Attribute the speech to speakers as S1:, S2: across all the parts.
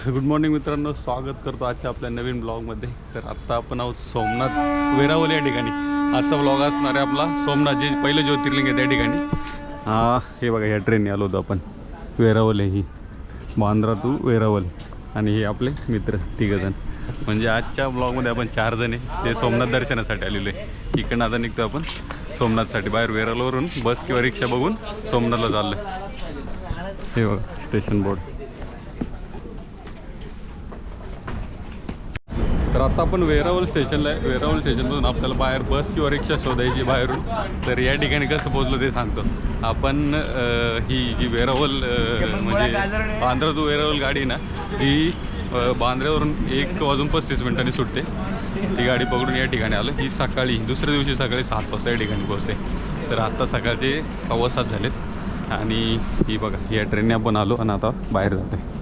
S1: Good morning मित्रांनो, स्वागत करतो आजच्या आपल्या नवीन ब्लॉगमध्ये. तर आत्ता आपण आहोत सोमनाथ वेरावल या ठिकाणी. आजचा ब्लॉग असणार आहे आपला सोमनाथ, जे पहिलं ज्योतिर्लिंग आहे त्या ठिकाणी. हे बघा, ह्या ट्रेनने आलो होतो आपण. वेरावल आहे ही, बांद्रा टू वेरावल. आणि हे आपले मित्र तिघजण, म्हणजे आजच्या ब्लॉगमध्ये आपण 4 जण आहे ते सोमनाथ दर्शनासाठी आलेलो आहे. इकडनं आता निघतो आपण सोमनाथसाठी. बाहेर वेरावलवरून बस किंवा रिक्षा बघून सोमनाथला चाललो आहे. हे बघा स्टेशन बोर्ड. तर आता आपण वेरावल स्टेशनला आहे. वेरावल स्टेशनमधून आपल्याला बाहेर बस किंवा रिक्षा शोधायची बाहेरून. तर या ठिकाणी कसं पोहोचलो ते सांगतो. आपण ही जी वेरावल म्हणजे बांद्रा टू वेरावल गाडी ना, ती बांद्र्यावरून 1:35 सुटते. ती गाडी पकडून या ठिकाणी आलो. ही सकाळी दुसऱ्या दिवशी सकाळी 7 वाजता या ठिकाणी पोहोचते. तर आत्ता सकाळचे 7:15 झालेत. आणि ही बघा, या ट्रेनने आपण आलो आणि आता बाहेर जातो आहे.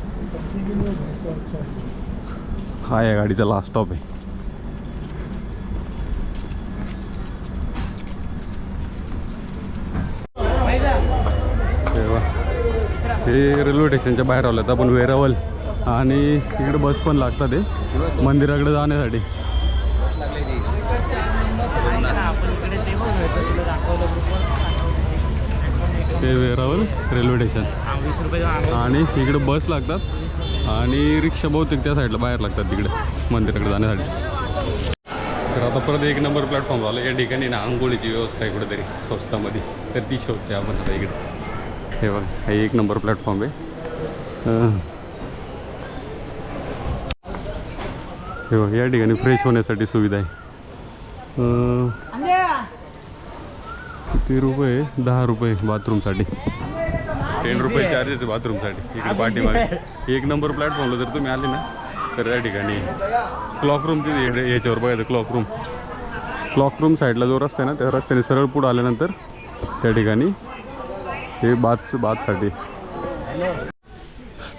S1: हा या गाडीचा लास्ट स्टॉप आहे. हे रेल्वे स्टेशनच्या बाहेर आलो. आपण वेरावल आणि इकडे बस पण लागतात आहे मंदिराकडे जाण्यासाठी. हे वेरावल रेल्वे स्टेशन आणि इकडे बस लागतात आणि रिक्षा बहुतेक त्या साईडला बाहेर लागतात तिकडे मंदिराकडे जाण्यासाठी. तर आता परत 1 नंबर प्लॅटफॉर्म झाला. या ठिकाणी ना आंघोळीची व्यवस्था आहे कुठेतरी स्वस्तामध्ये, तर ती शोधते आपण आता इकडे. हे बघा, हा 1 नंबर प्लॅटफॉर्म आहे. हे बघा, या ठिकाणी फ्रेश होण्यासाठी सुविधा आहे. किती रुपये? 10 रुपये बाथरूमसाठी. 10 रुपये चार्जेस आहे बाथरूमसाठी. इकडे पाठीमागे 1 नंबर प्लॅटफॉर्मला जर तुम्ही आले ना, तर या ठिकाणी क्लॉक रूम तिथे याच्यावर बघायचं. क्लॉक रूम साईडला जो रस्ता आहे ना, त्या रस्त्याने सरळ पुढे आल्यानंतर त्या ठिकाणी हे बाथसाठी.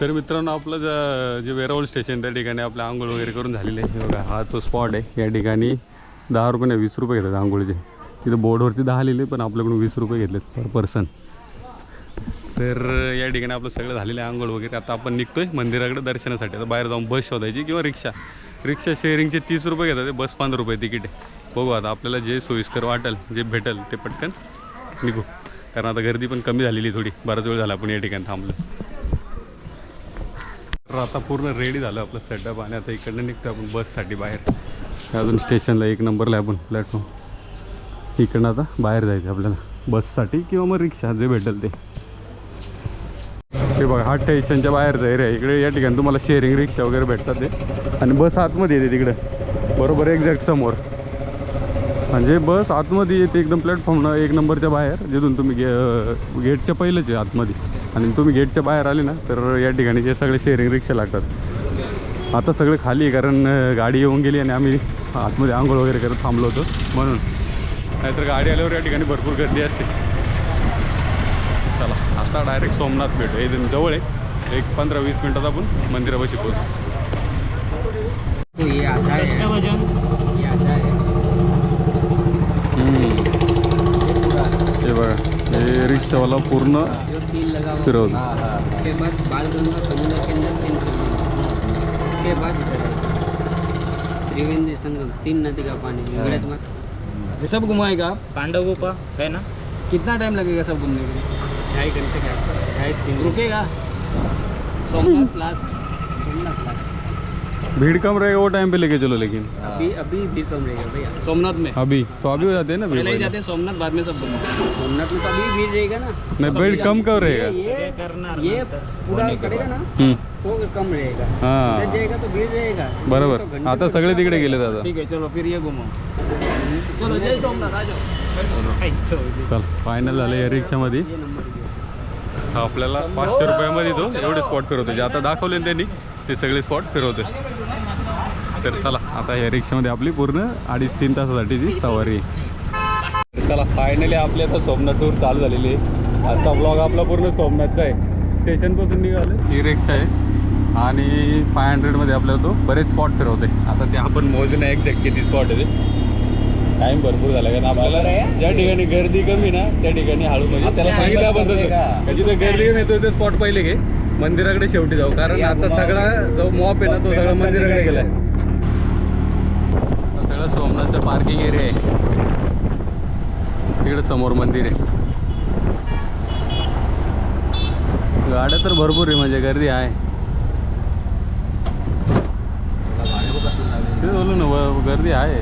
S1: तर मित्रांनो, आपलं जे वेरावल स्टेशन त्या ठिकाणी आपलं आंघोळ वगैरे करून झालेले आहे. हे बघा, हा तो स्पॉट आहे. या ठिकाणी 10 रुपये नाही 20 रुपये घेतात आंघोळीचे. तिथं बोर्डवरती 10 लिहिले, पण आपल्याकडून 20 रुपये घेतलेत पर पर्सन. तर या ठिकाणी आपलं सगळं झालेलं आहे आंघोळ वगैरे. आता आपण निघतो आहे मंदिराकडे दर्शनासाठी. आता बाहेर जाऊन बस शोधायची किंवा रिक्षा शेअरिंगचे 30 रुपये घेतात, बस 15 रुपये तिकीट आहे. बघू आता आपल्याला जे सोयीस्कर वाटेल, जे भेटेल ते पटकन निघू. कारण आता गर्दी पण कमी झालेली थोडी, बराच वेळ झाला आपण या ठिकाणी थांबलो. तर आता पूर्ण रेडी झालं आपलं सेटअप आणि आता इकडनं निघतो आपण बससाठी बाहेर. अजून स्टेशनला 1 नंबरला आहे आपण प्लॅटफॉर्म. इकडनं आता बाहेर जायचं आपल्याला बससाठी किंवा मग रिक्षा, जे भेटेल ते. हे बघा, हा स्टेशनच्या बाहेरचा एरिया. इकडे या ठिकाणी तुम्हाला शेअरिंग रिक्षा वगैरे भेटतात ते. आणि बस आतमध्ये येते तिकडे बरोबर एक्झॅक्ट समोर. म्हणजे बस आतमध्ये येते एकदम प्लॅटफॉर्म 1 नंबरच्या बाहेर, जिथून तुम्ही गेटच्या पहिलंच आहे आतमध्ये. आणि तुम्ही गेटच्या बाहेर आले ना, तर या ठिकाणी जे सगळे शेअरिंग रिक्षा लागतात. आता सगळे खाली आहे, कारण गाडी येऊन गेली आणि आम्ही आतमध्ये आंघोळ वगैरे करत थांबलो होतो म्हणून. नाहीतर गाडी आल्यावर या ठिकाणी भरपूर गर्दी असते. चला, आता डायरेक्ट सोमनाथ भेटू. इथून जवळ आहे, 15-20 मिनटात आपण मंदिरापाशी पोहोचू. हे बघा, हे रिक्षावाला पूर्ण फिरवतो.
S2: त्रिवेणी संगम, 3 नदी का पानी.
S3: ये सब घुमाएगा आप?
S2: पांडव गुफा है ना.
S3: कितना टाइम लगेगा सब घूमने के लिए?
S2: 2.5 घंटे का, 2.5-3
S3: रुकेगा
S2: सोमनाथ लास्ट.
S1: भीड़ कम रहेगा वो टाइम पे लेके चलो. लेकिन
S2: अभी भी कम रहेगा भैया
S3: सोमनाथ में.
S1: अभी तो अभी हो जाते हैं ना भीड़.
S3: पहले ही जाते हैं सोमनाथ, बाद में सब घूमो.
S2: सोमनाथ में तो अभी भीड़ रहेगा ना.
S1: नहीं, भीड़ कम कब रहेगा?
S2: ये पूरा करेगा ना तो कम रहेगा.
S1: हाँ,
S2: इधर जाएगा तो भीड़ रहेगा.
S1: बरोबर. आता सगळे तिकडे गेले दादा.
S3: ठीक है, चलो फिर ये घूमो. चलो जय सोमनाथ, आ जाओ.
S1: चल, फायनल झालं या रिक्षामध्ये. आपल्याला 500 रुपयामध्ये तो एवढे स्पॉट फिरवतो, जे आता दाखवले त्यांनी ते सगळे स्पॉट फिरवते. तर चला, आता या रिक्षामध्ये आपली पूर्ण 2.5-3 तासासाठीची सवारी. चला, फायनली आपली आता सोमनाथ टूर चालू झालेली आहे. आजचा ब्लॉग आपला पूर्ण सोमनाथचा आहे. स्टेशनपासून निघालं, ही रिक्षा आहे आणि 500मध्ये आपल्याला तो बरेच स्पॉट फिरवते. आता ते आपण मोजून एक्झॅक्ट किती स्पॉट आहे ते. टाइम भरपूर झाला, कारण आपल्याला ज्या ठिकाणी गर्दी कमी ना त्या ठिकाणी हळू, म्हणजे त्याला सांगितलं आपण तसं, जिथे गर्दी कमी येतो ते स्पॉट पहिले घे मंदिराकडे शेवटी जाऊ, कारण आता सगळा जो मॉप आहे ना तो सगळा मंदिराकडे गेलाय. हा सगळं सोमनाथचं पार्किंग एरिया आहे. तिकडे समोर मंदिर आहे. गाड्या तर भरपूर आहे, म्हणजे गर्दी आहे. ते बोलू ना, गर्दी आहे.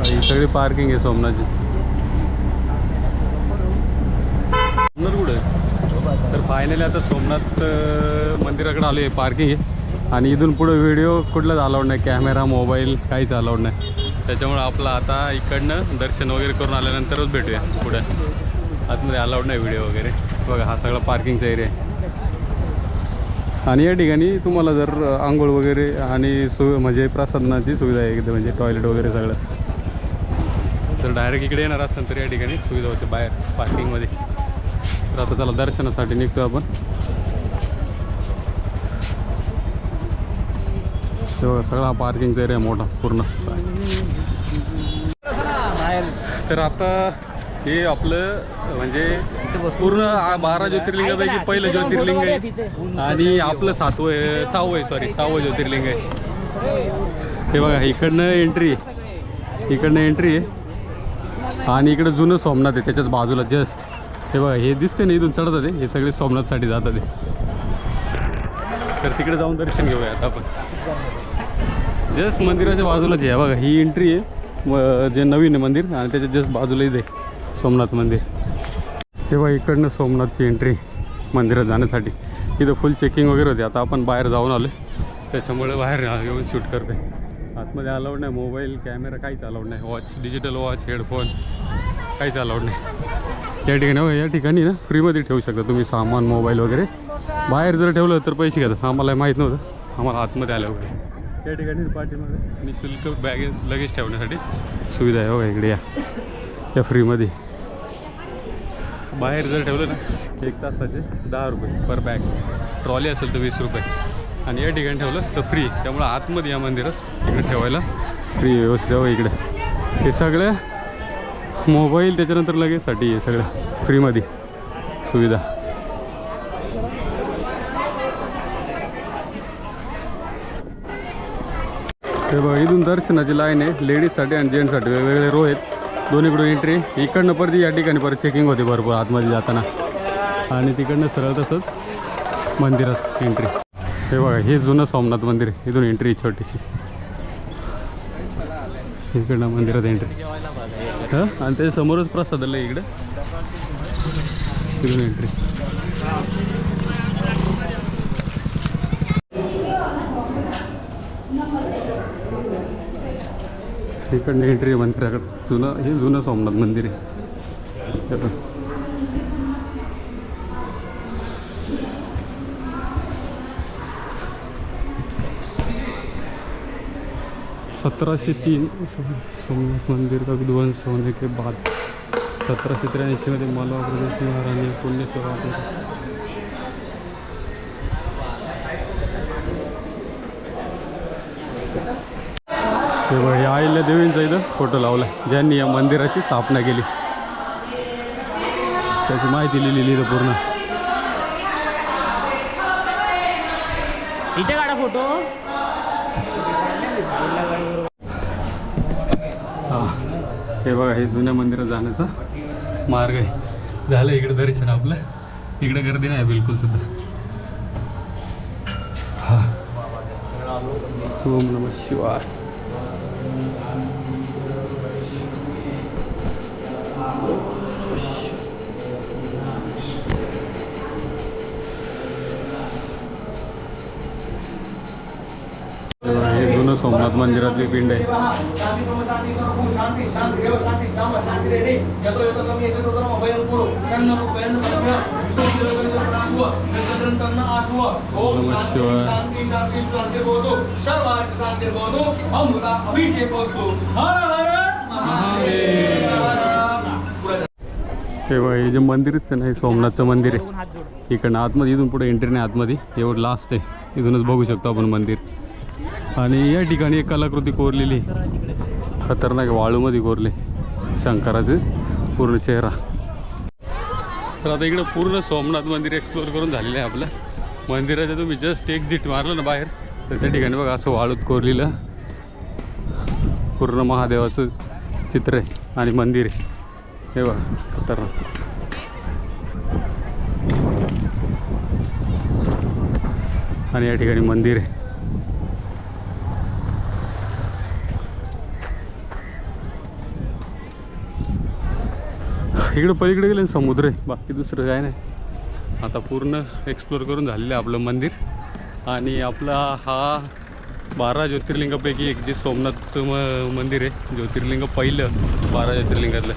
S1: ही सगळी पार्किंग आहे सोमनाथची. सोमनाथ कुठे आहे? तर फायनली आता सोमनाथ मंदिराकडे आलो आहे. पार्किंग आहे आणि इथून पुढे व्हिडिओ कुठलाच अलाउड नाही, कॅमेरा मोबाईल काहीच अलाउड नाही. त्याच्यामुळे आपलं आता इकडनं दर्शन वगैरे करून आल्यानंतरच भेटूया. पुढे आतमध्ये अलाउड नाही व्हिडिओ वगैरे. बघा हा सगळा पार्किंगचा एरिया आहे. आणि या ठिकाणी तुम्हाला जर आंघोळ वगैरे आणि म्हणजे प्रसादनाची सुविधा आहे एकदम, म्हणजे टॉयलेट वगैरे सगळं. तर डायरेक्ट इकडे येणार असेल तर या ठिकाणी सुविधा होते बाहेर पार्किंगमध्ये. तर आता त्याला दर्शनासाठी निघतो आपण. तेव्हा सगळा पार्किंगचा एरिया मोठा पूर्ण. तर आता हे आपलं म्हणजे पूर्ण 12 ज्योतिर्लिंगापैकी पहिलं ज्योतिर्लिंग आहे आणि आपलं 6वं ज्योतिर्लिंग आहे. हे बघा इकडनं एंट्री आहे आणि इकडं जुनं सोमनाथ आहे त्याच्याच बाजूला जस्ट. हे बघा हे दिसते ना, इथून चढतात हे सगळे सोमनाथसाठी जातात ते. तर तिकडे जाऊन दर्शन घेऊया आता आपण. जस्ट मंदिराच्या बाजूलाच आहे बघा, ही एंट्री आहे जे नवीन आहे मंदिर आणि त्याच्या जस्ट बाजूला इथे सोमनाथ मंदिर. हे बघा इकडनं सोमनाथची एंट्री मंदिरात जाण्यासाठी. इथं फुल चेकिंग वगैरे होते. आता आपण बाहेर जाऊन आलो त्याच्यामुळे बाहेर येऊन शूट करते. आतमध्ये अलाउड नाही, मोबाईल कॅमेरा काहीच अलाउड नाही. वॉच, डिजिटल वॉच, हेडफोन काहीच अलाउड नाही या ठिकाणी ना फ्रीमध्ये ठेवू शकता तुम्ही सामान, मोबाईल वगैरे. बाहेर जर ठेवलं तर पैसे घेतात. आम्हाला माहीत नव्हतं, आम्हाला आतमध्ये आलं वगैरे. या ठिकाणी पाठीमध्ये निशुल्क बॅगेज लगेज ठेवण्यासाठी सुविधा आहे. बघा इकडे या फ्रीमध्ये. बाहेर जर ठेवलं ना 1 तासाचे 10 रुपये पर बॅग. ट्रॉली असेल तर 20 रुपये. आणि या ठिकाणी ठेवलं तर फ्री. त्यामुळं आतमध्ये या मंदिरात इकडे ठेवायला फ्री व्यवस्थित आहे. इकडे हे सगळं मोबाईल त्याच्यानंतर लगेचसाठी आहे सगळं फ्रीमध्ये सुविधा. हे बघा इथून दर्शनाची लाईन आहे लेडीजसाठी आणि जेंट्ससाठी. वेगवेगळे रो आहेत, दोन्हीकडून एंट्री. इकडनं परत या ठिकाणी परत चेकिंग होते भरपूर आतमध्ये जाताना आणि तिकडनं सरळ तसंच मंदिरात एंट्री. हे बघा हे जुनं सोमनाथ मंदिर आहे. इथून एंट्री छोटीशी, इकडनं मंदिरात एंट्री. हां आणि त्याच्या समोरच प्रसादाला इकडं इथून एंट्री. इकडनं एंट्री मंदिराकडं. हे जुनं सोमनाथ मंदिर आहे. 1703 सोमनाथ मंदिर का विध्वंस होने के बाद 1783 मध्ये मालवा प्रदेश महाराणी पुण्यश्वर. तेव्हा या अहिल्या देवींचा इथं फोटो लावला ज्यांनी या मंदिराची स्थापना केली. त्याची माहिती लिहिलेली इथं पूर्ण.
S2: इथे काढा फोटो.
S1: हां हे बघा हे जुन्या मंदिरात जाण्याचा मार्ग आहे. झालं इकडे दर्शन आपलं. इकडे गर्दी नाही बिलकुल सुद्धा. हां ओम नमः शिवाय. हे जुनं सोमनाथ मंदिरातली पिंड आहे. तेव्हा हे जे मंदिर आहे ना हे सोमनाथचं मंदिर आहे. इकडनं आतमध्ये इथून पुढे एंट्री नाही आतमध्ये. एवढं लास्ट आहे. इथूनच बघू शकतो आपण मंदिर. आणि या ठिकाणी एक कलाकृती कोरलेली खतरनाक वाळूमध्ये कोरले शंकराचे. पूर्ण चेहरा. तर आता इकडं पूर्ण सोमनाथ मंदिर एक्सप्लोअर करून झालेलं आहे आपलं. मंदिराच्या तुम्ही जस्ट एक्झिट मारलं ना बाहेर तर त्या ठिकाणी बघा असं वाळूत कोरलेलं पूर्ण महादेवाचं चित्र आहे आणि मंदिर आहे. हे बघा खतरनाक. आणि या ठिकाणी मंदिर आहे. इकडं पलीकडे गेलं समुद्र आहे, बाकी दुसरं काय नाही. आता पूर्ण एक्सप्लोअर करून झालेलं आहे आपलं मंदिर. आणि आपला हा 12 ज्योतिर्लिंगापैकी एक जे सोमनाथ मंदिर आहे, ज्योतिर्लिंग पहिलं 12 ज्योतिर्लिंगातलं.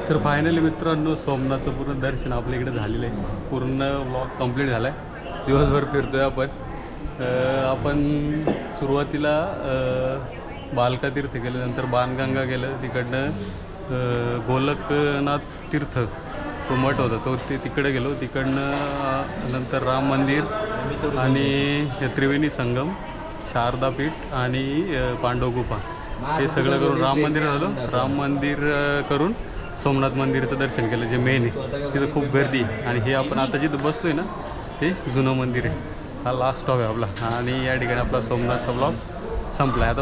S1: तर फायनली मित्रांनो सोमनाथचं पूर्ण दर्शन आपल्या इकडे झालेलं आहे. पूर्ण व्लॉग कंप्लीट झाला आहे. दिवसभर फिरतो आहे आपण सुरुवातीला बालका तीर्थ गेलं, नंतर बाणगंगा गेलं, तिकडनं गोलकनाथ तीर्थ तो मठ होता तो तिकडे गेलो, तिकडनं नंतर राम मंदिर आणि त्रिवेणी संगम, शारदापीठ आणि पांडव गुफा हे सगळं करून राम मंदिर झालं. राम मंदिर करून सोमनाथ मंदिराचं दर्शन केलं जे मेन आहे. तिथं खूप गर्दी आणि हे आपण आता जिथं बसलो आहे ना ते जुनं मंदिर आहे. हा लास्ट स्टॉप आहे आपला आणि या ठिकाणी आपला सोमनाथचा ब्लॉग संपला आहे. आता